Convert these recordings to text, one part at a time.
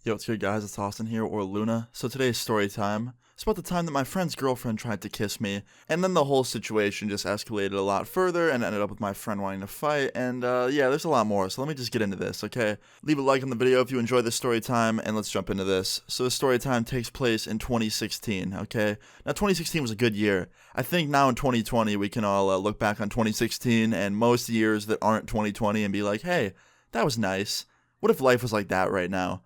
Yo, what's good, guys? It's Austin here, or Luna. So today's story time. It's about the time that my friend's girlfriend tried to kiss me, and then the whole situation just escalated a lot further and ended up with my friend wanting to fight, and yeah, there's a lot more, so let me just get into this, okay? Leave a like on the video if you enjoy this story time, and let's jump into this. So the story time takes place in 2016, okay? Now, 2016 was a good year. I think now in 2020, we can all look back on 2016 and most years that aren't 2020 and be like, hey, that was nice. What if life was like that right now?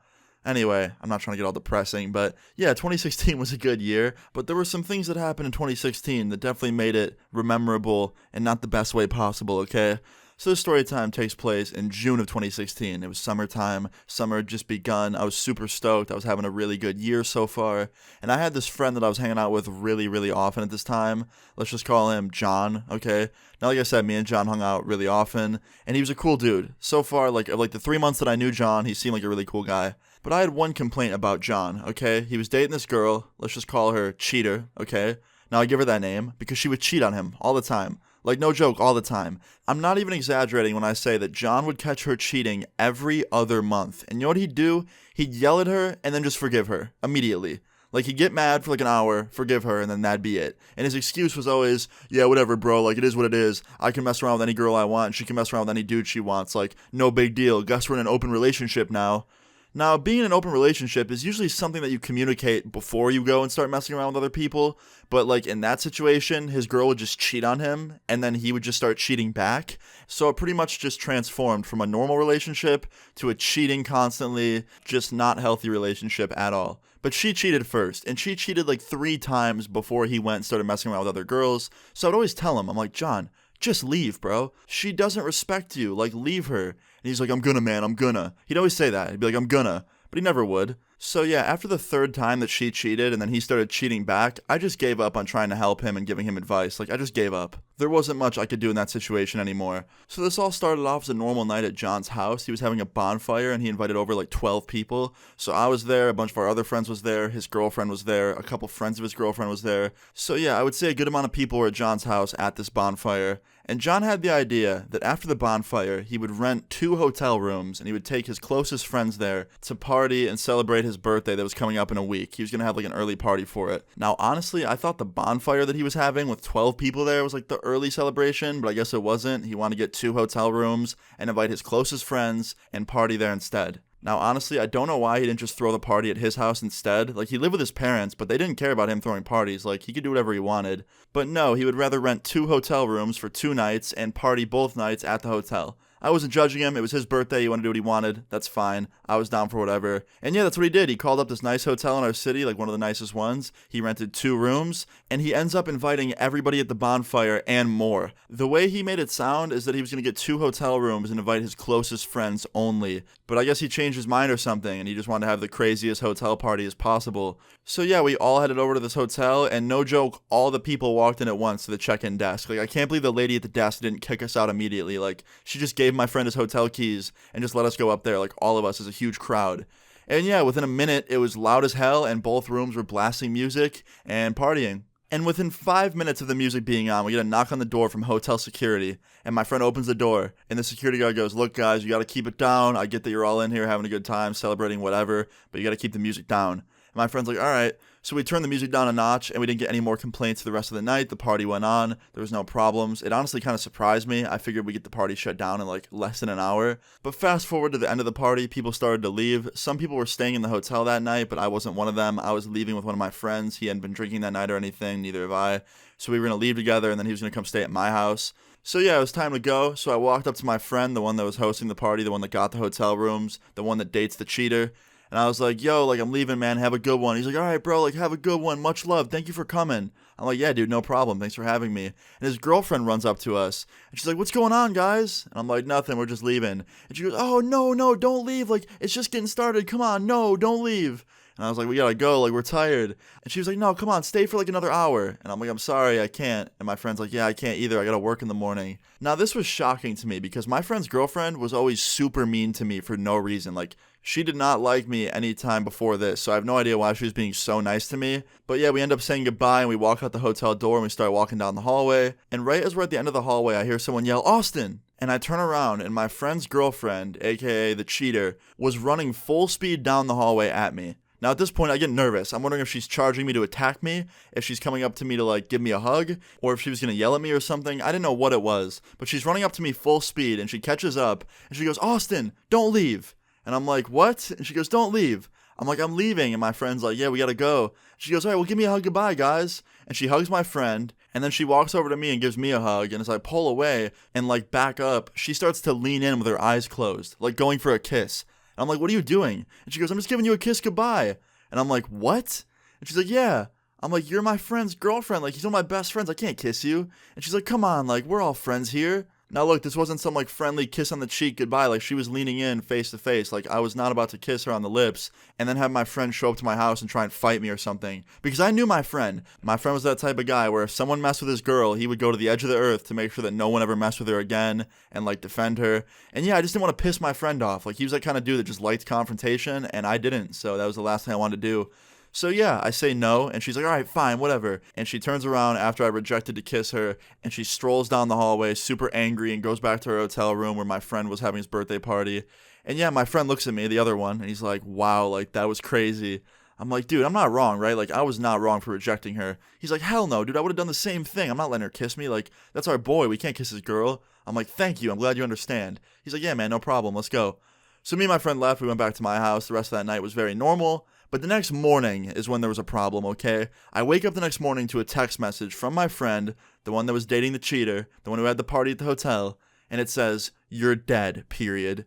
Anyway, I'm not trying to get all depressing, but yeah, 2016 was a good year, but there were some things that happened in 2016 that definitely made it memorable and not the best way possible, okay? So this story time takes place in June of 2016. It was summertime. Summer had just begun. I was super stoked. I was having a really good year so far. And I had this friend that I was hanging out with really often at this time. Let's just call him John, okay? Now, like I said, me and John hung out really often, and he was a cool dude. So far, like the 3 months that I knew John, he seemed like a really cool guy. But I had one complaint about John, okay? He was dating this girl. Let's just call her Cheater, okay? Now, I give her that name because she would cheat on him all the time. Like, no joke, all the time. I'm not even exaggerating when I say that John would catch her cheating every other month. And you know what he'd do? He'd yell at her and then just forgive her immediately. Like, he'd get mad for like an hour, forgive her, and then that'd be it. And his excuse was always, yeah, whatever, bro, like, it is what it is. I can mess around with any girl I want, and she can mess around with any dude she wants. Like, no big deal. Guess we're in an open relationship now. Now, being in an open relationship is usually something that you communicate before you go and start messing around with other people. But, like, in that situation, his girl would just cheat on him, and then he would just start cheating back. So it pretty much just transformed from a normal relationship to a cheating constantly, just not healthy relationship at all. But she cheated first, and she cheated like 3 times before he went and started messing around with other girls. So I'd always tell him, I'm like, John, just leave, bro. She doesn't respect you. Like, leave her. And he's like, I'm gonna, man, I'm gonna. He'd always say that. He'd be like, I'm gonna. But he never would. So yeah, after the 3rd time that she cheated and then he started cheating back, I just gave up on trying to help him and giving him advice. Like, I just gave up. There wasn't much I could do in that situation anymore. So this all started off as a normal night at John's house. He was having a bonfire and he invited over like 12 people. So I was there, a bunch of our other friends was there, his girlfriend was there, a couple friends of his girlfriend was there. So yeah, I would say a good amount of people were at John's house at this bonfire. And John had the idea that after the bonfire, he would rent 2 hotel rooms and he would take his closest friends there to party and celebrate his birthday that was coming up in a week. He was going to have like an early party for it. Now, honestly, I thought the bonfire that he was having with 12 people there was like the early celebration, but I guess it wasn't. He wanted to get 2 hotel rooms and invite his closest friends and party there instead. Now, honestly, I don't know why he didn't just throw the party at his house instead. Like, he lived with his parents, but they didn't care about him throwing parties. Like, he could do whatever he wanted. But no, he would rather rent 2 hotel rooms for 2 nights and party both nights at the hotel. I wasn't judging him. It was his birthday. He wanted to do what he wanted. That's fine. I was down for whatever. And yeah, that's what he did. He called up this nice hotel in our city, like one of the nicest ones. He rented 2 rooms, and he ends up inviting everybody at the bonfire and more. The way he made it sound is that he was going to get 2 hotel rooms and invite his closest friends only. But I guess he changed his mind or something, and he just wanted to have the craziest hotel party as possible. So yeah, we all headed over to this hotel, and no joke, all the people walked in at once to the check-in desk. Like, I can't believe the lady at the desk didn't kick us out immediately. Like, she just gave my friend his hotel keys and just let us go up there, like all of us as a huge crowd. And yeah, within a minute, it was loud as hell, and both rooms were blasting music and partying. And within 5 minutes of the music being on, we get a knock on the door from hotel security, and my friend opens the door, and the security guard goes, look guys, you gotta keep it down. I get that you're all in here having a good time, celebrating whatever, but you gotta keep the music down. And my friend's like, alright. So we turned the music down a notch, and we didn't get any more complaints for the rest of the night. The party went on. There was no problems. It honestly kind of surprised me. I figured we'd get the party shut down in like less than an hour. But fast forward to the end of the party, people started to leave. Some people were staying in the hotel that night, but I wasn't one of them. I was leaving with one of my friends. He hadn't been drinking that night or anything. Neither have I. So we were going to leave together, and then he was going to come stay at my house. So yeah, it was time to go. So I walked up to my friend, the one that was hosting the party, the one that got the hotel rooms, the one that dates the cheater. And I was like, yo, like, I'm leaving, man. Have a good one. He's like, all right, bro, like, have a good one. Much love. Thank you for coming. I'm like, yeah, dude, no problem. Thanks for having me. And his girlfriend runs up to us. And she's like, what's going on, guys? And I'm like, nothing. We're just leaving. And she goes, oh, no, don't leave. Like, it's just getting started. Come on. No, don't leave. And I was like, we gotta go, like, we're tired. And she was like, no, come on, stay for like another hour. And I'm like, I'm sorry, I can't. And my friend's like, yeah, I can't either, I gotta work in the morning. Now, this was shocking to me because my friend's girlfriend was always super mean to me for no reason. Like, she did not like me any time before this, so I have no idea why she was being so nice to me. But yeah, we end up saying goodbye, and we walk out the hotel door, and we start walking down the hallway. And right as we're at the end of the hallway, I hear someone yell, Austin! and I turn around and my friend's girlfriend, aka the cheater, was running full speed down the hallway at me. Now at this point I get nervous. I'm wondering if she's charging me to attack me, if she's coming up to me to like give me a hug, or if she was gonna yell at me or something. I didn't know what it was, but she's running up to me full speed and she catches up and she goes, "Austin, don't leave." And I'm like, "What?" And she goes, "Don't leave." I'm like, "I'm leaving." And my friend's like, "Yeah, we gotta go." She goes, "All right, well, give me a hug goodbye, guys." And she hugs my friend, and then she walks over to me and gives me a hug. And as I pull away and like back up, she starts to lean in with her eyes closed, like going for a kiss. And I'm like, "What are you doing?" And she goes, "I'm just giving you a kiss goodbye." And I'm like, "What?" And she's like, "Yeah." I'm like, "You're my friend's girlfriend. Like, he's one of my best friends. I can't kiss you." And she's like, "Come on, like, we're all friends here." Now look, this wasn't some like friendly kiss on the cheek goodbye. Like, she was leaning in face to face. Like, I was not about to kiss her on the lips and then have my friend show up to my house and try and fight me or something. Because I knew my friend. My friend was that type of guy where if someone messed with his girl, he would go to the edge of the earth to make sure that no one ever messed with her again and like defend her. And yeah, I just didn't want to piss my friend off. Like, he was that kind of dude that just liked confrontation, and I didn't. So that was the last thing I wanted to do. So yeah, I say no, and she's like, "All right, fine, whatever." And she turns around after I rejected to kiss her, and she strolls down the hallway super angry and goes back to her hotel room where my friend was having his birthday party. And yeah, my friend looks at me, the other one, and he's like, "Wow, like, that was crazy." I'm like, "Dude, I'm not wrong, right? Like, I was not wrong for rejecting her." He's like, "Hell no, dude, I would have done the same thing. I'm not letting her kiss me. Like, that's our boy. We can't kiss his girl." I'm like, "Thank you. I'm glad you understand." He's like, "Yeah, man, no problem. Let's go." So me and my friend left. We went back to my house. The rest of that night was very normal. But the next morning is when there was a problem, okay? I wake up the next morning to a text message from my friend, the one that was dating the cheater, the one who had the party at the hotel, and it says, "You're dead, period."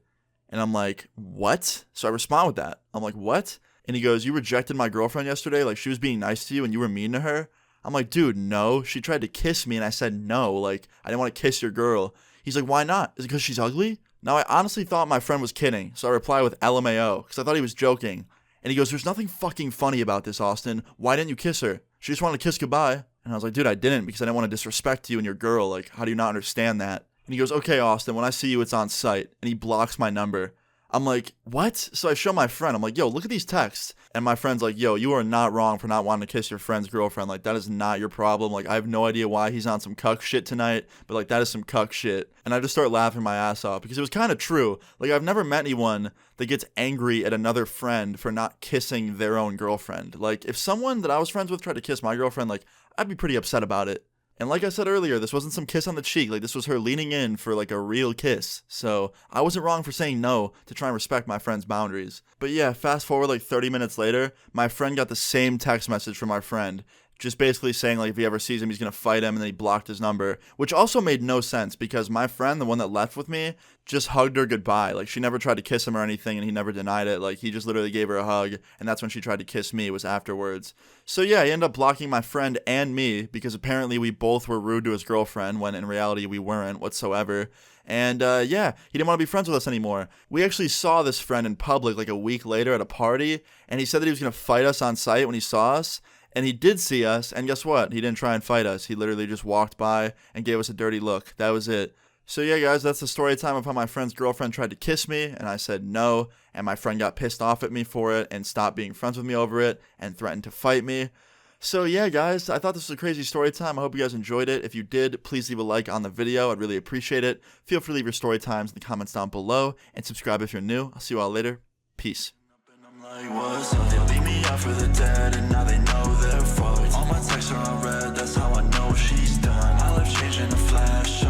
And I'm like, "What?" So I respond with that. I'm like, "What?" And he goes, "You rejected my girlfriend yesterday? Like, she was being nice to you and you were mean to her?" I'm like, "Dude, no. She tried to kiss me and I said no. Like, I didn't want to kiss your girl." He's like, "Why not? Is it because she's ugly?" Now, I honestly thought my friend was kidding, so I reply with LMAO, because I thought he was joking. And he goes, "There's nothing fucking funny about this, Austin. Why didn't you kiss her? She just wanted to kiss goodbye." And I was like, "Dude, I didn't, because I didn't want to disrespect you and your girl. Like, how do you not understand that?" And he goes, "Okay, Austin, when I see you, it's on site." And he blocks my number. I'm like, "What?" So I show my friend. I'm like, "Yo, look at these texts." And my friend's like, "Yo, you are not wrong for not wanting to kiss your friend's girlfriend. Like, that is not your problem. Like, I have no idea why he's on some cuck shit tonight, but like, that is some cuck shit." And I just start laughing my ass off because it was kind of true. Like, I've never met anyone that gets angry at another friend for not kissing their own girlfriend. Like, if someone that I was friends with tried to kiss my girlfriend, like, I'd be pretty upset about it. And like I said earlier, this wasn't some kiss on the cheek. Like, this was her leaning in for like a real kiss. So I wasn't wrong for saying no to try and respect my friend's boundaries. But yeah, fast forward like 30 minutes later, my friend got the same text message from my friend. Just basically saying like if he ever sees him, he's going to fight him, and then he blocked his number. Which also made no sense because my friend, the one that left with me, just hugged her goodbye. Like, she never tried to kiss him or anything, and he never denied it. Like, he just literally gave her a hug, and that's when she tried to kiss me, was afterwards. So yeah, he ended up blocking my friend and me because apparently we both were rude to his girlfriend when in reality we weren't whatsoever. And yeah, he didn't want to be friends with us anymore. We actually saw this friend in public like a week later at a party, and he said that he was going to fight us on site when he saw us. And he did see us, and guess what? He didn't try and fight us. He literally just walked by and gave us a dirty look. That was it. So yeah, guys, that's the story time of how my friend's girlfriend tried to kiss me, and I said no, and my friend got pissed off at me for it and stopped being friends with me over it and threatened to fight me. So yeah, guys, I thought this was a crazy story time. I hope you guys enjoyed it. If you did, please leave a like on the video. I'd really appreciate it. Feel free to leave your story times in the comments down below, and subscribe if you're new. I'll see you all later. Peace. Like, what's up? They leave me out for the dead, and now they know they're fucked. All my texts are unread, that's how I know she's done. My life changed in a flash.